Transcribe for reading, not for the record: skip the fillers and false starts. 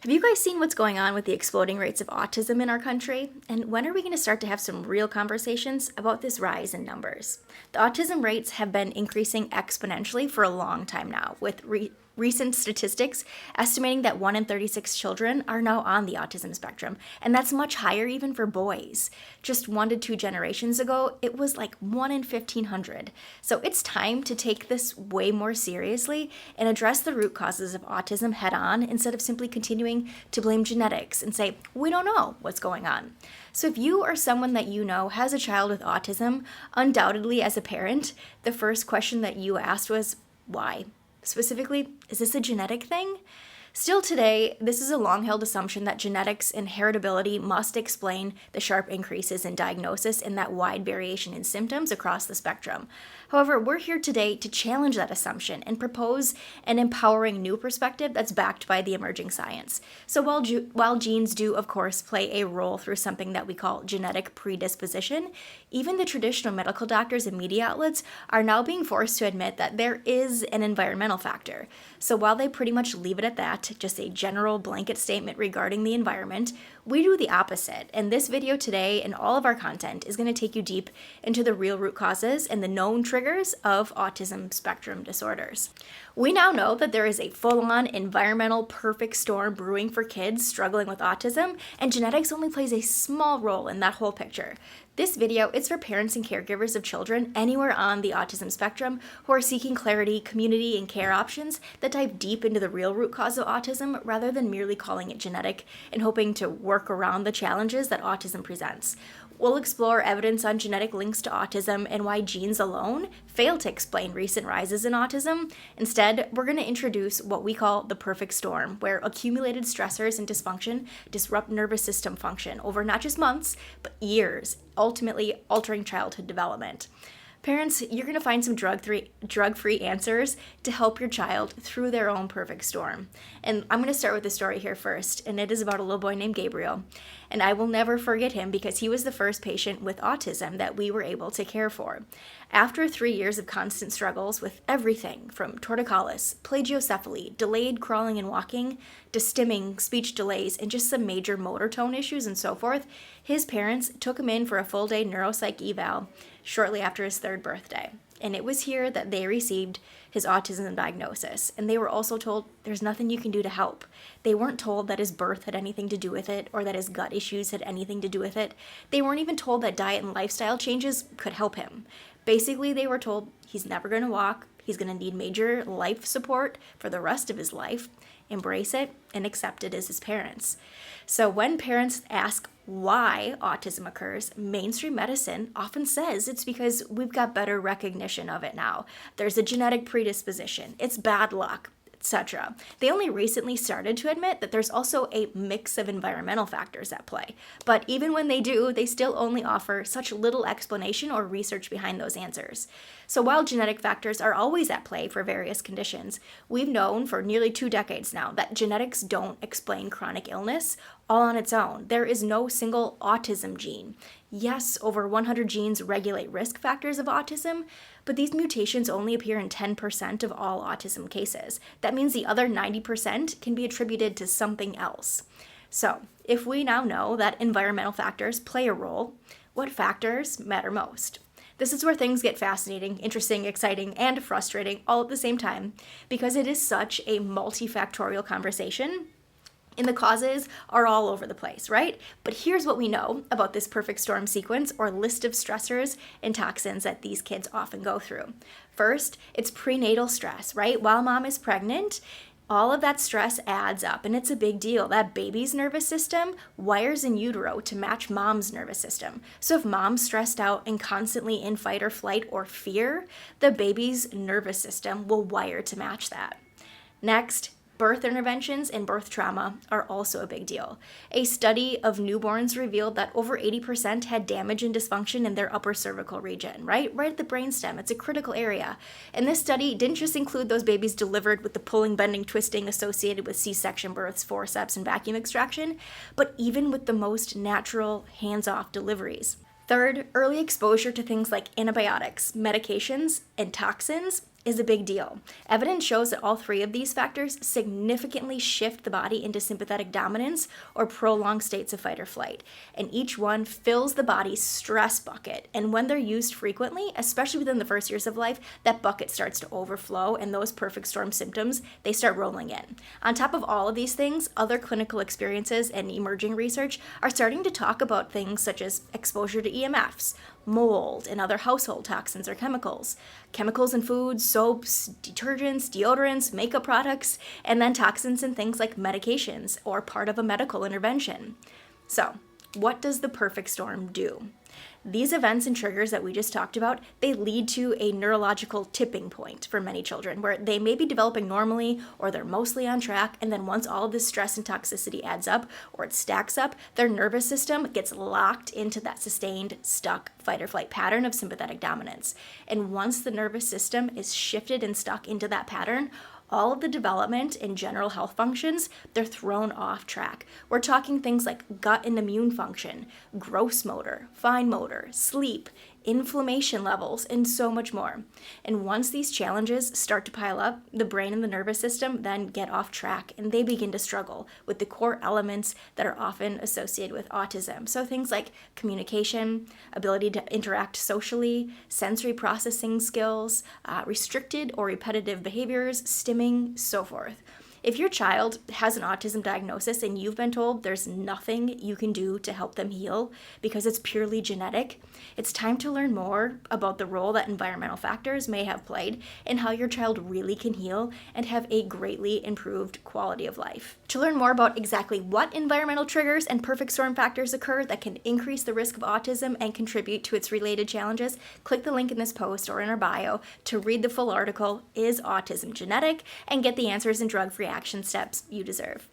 Have you guys seen what's going on with the exploding rates of autism in our country? And when are we going to start to have some real conversations about this rise in numbers? The autism rates have been increasing exponentially for a long time now, with recent statistics estimating that 1 in 36 children are now on the autism spectrum, and that's much higher even for boys. Just 1 to 2 generations ago, it was like 1 in 1,500. So it's time to take this way more seriously and address the root causes of autism head on instead of simply continuing to blame genetics and say, we don't know what's going on. So if you or someone that you know has a child with autism, undoubtedly as a parent, the first question that you asked was, why? Specifically, is this a genetic thing? Still today, this is a long-held assumption that genetics and heritability must explain the sharp increases in diagnosis and that wide variation in symptoms across the spectrum. However, we're here today to challenge that assumption and propose an empowering new perspective that's backed by the emerging science. So while genes do, of course, play a role through something that we call genetic predisposition, even the traditional medical doctors and media outlets are now being forced to admit that there is an environmental factor. So while they pretty much leave it at that, just a general blanket statement regarding the environment, we do the opposite. And this video today and all of our content is going to take you deep into the real root causes and the known triggers of autism spectrum disorders. We now know that there is a full-on environmental perfect storm brewing for kids struggling with autism, and genetics only plays a small role in that whole picture. This video is for parents and caregivers of children anywhere on the autism spectrum who are seeking clarity, community, and care options that dive deep into the real root cause of autism rather than merely calling it genetic and hoping to work around the challenges that autism presents. We'll explore evidence on genetic links to autism and why genes alone fail to explain recent rises in autism. Instead, we're going to introduce what we call the perfect storm, where accumulated stressors and dysfunction disrupt nervous system function over not just months, but years, ultimately altering childhood development. Parents, you're going to find some drug-free answers to help your child through their own perfect storm. And I'm going to start with the story here first, and it is about a little boy named Gabriel. And I will never forget him because he was the first patient with autism that we were able to care for. After 3 years of constant struggles with everything from torticollis, plagiocephaly, delayed crawling and walking, to stimming, speech delays, and just some major motor tone issues and so forth, his parents took him in for a full-day neuropsych eval shortly after his 3rd birthday. And it was here that they received his autism diagnosis. And they were also told there's nothing you can do to help. They weren't told that his birth had anything to do with it or that his gut issues had anything to do with it. They weren't even told that diet and lifestyle changes could help him. Basically, they were told he's never going to walk, he's going to need major life support for the rest of his life. Embrace it and accept it as his parents. So when parents ask why autism occurs, mainstream medicine often says it's because we've got better recognition of it now. There's a genetic predisposition, it's bad luck, etc. They only recently started to admit that there's also a mix of environmental factors at play. But even when they do, they still only offer such little explanation or research behind those answers. So while genetic factors are always at play for various conditions, we've known for nearly 2 decades now that genetics don't explain chronic illness all on its own. There is no single autism gene. Yes, over 100 genes regulate risk factors of autism, but these mutations only appear in 10% of all autism cases. That means the other 90% can be attributed to something else. So, if we now know that environmental factors play a role, what factors matter most? This is where things get fascinating, interesting, exciting, and frustrating all at the same time, because it is such a multifactorial conversation. And the causes are all over the place, right? But here's what we know about this perfect storm sequence or list of stressors and toxins that these kids often go through. First, it's prenatal stress, right? While mom is pregnant, all of that stress adds up, and it's a big deal. That baby's nervous system wires in utero to match mom's nervous system. So if mom's stressed out and constantly in fight or flight or fear, the baby's nervous system will wire to match that. Next, birth interventions and birth trauma are also a big deal. A study of newborns revealed that over 80% had damage and dysfunction in their upper cervical region, right at the brainstem. It's a critical area. And this study didn't just include those babies delivered with the pulling, bending, twisting associated with C-section births, forceps, and vacuum extraction, but even with the most natural, hands-off deliveries. Third, early exposure to things like antibiotics, medications, and toxins is a big deal. Evidence shows that all three of these factors significantly shift the body into sympathetic dominance or prolonged states of fight or flight. And each one fills the body's stress bucket. And when they're used frequently, especially within the first years of life, that bucket starts to overflow and those perfect storm symptoms, they start rolling in. On top of all of these things, other clinical experiences and emerging research are starting to talk about things such as exposure to EMFs, mold, and other household toxins or chemicals in foods, soaps, detergents, deodorants, makeup products, and then toxins in things like medications or part of a medical intervention. So, what does the perfect storm do? These events and triggers that we just talked about, they lead to a neurological tipping point for many children where they may be developing normally or they're mostly on track, and then once all of this stress and toxicity adds up or it stacks up, their nervous system gets locked into that sustained, stuck fight or flight pattern of sympathetic dominance. And once the nervous system is shifted and stuck into that pattern, all of the development and general health functions, they're thrown off track. We're talking things like gut and immune function, gross motor, fine motor, sleep, inflammation levels, and so much more. And once these challenges start to pile up, the brain and the nervous system then get off track and they begin to struggle with the core elements that are often associated with autism. So things like communication, ability to interact socially, sensory processing skills, restricted or repetitive behaviors, stimming, so forth. If your child has an autism diagnosis and you've been told there's nothing you can do to help them heal because it's purely genetic, it's time to learn more about the role that environmental factors may have played and how your child really can heal and have a greatly improved quality of life. To learn more about exactly what environmental triggers and perfect storm factors occur that can increase the risk of autism and contribute to its related challenges, click the link in this post or in our bio to read the full article, Is Autism Genetic?, and get the answers and drug-free action steps you deserve.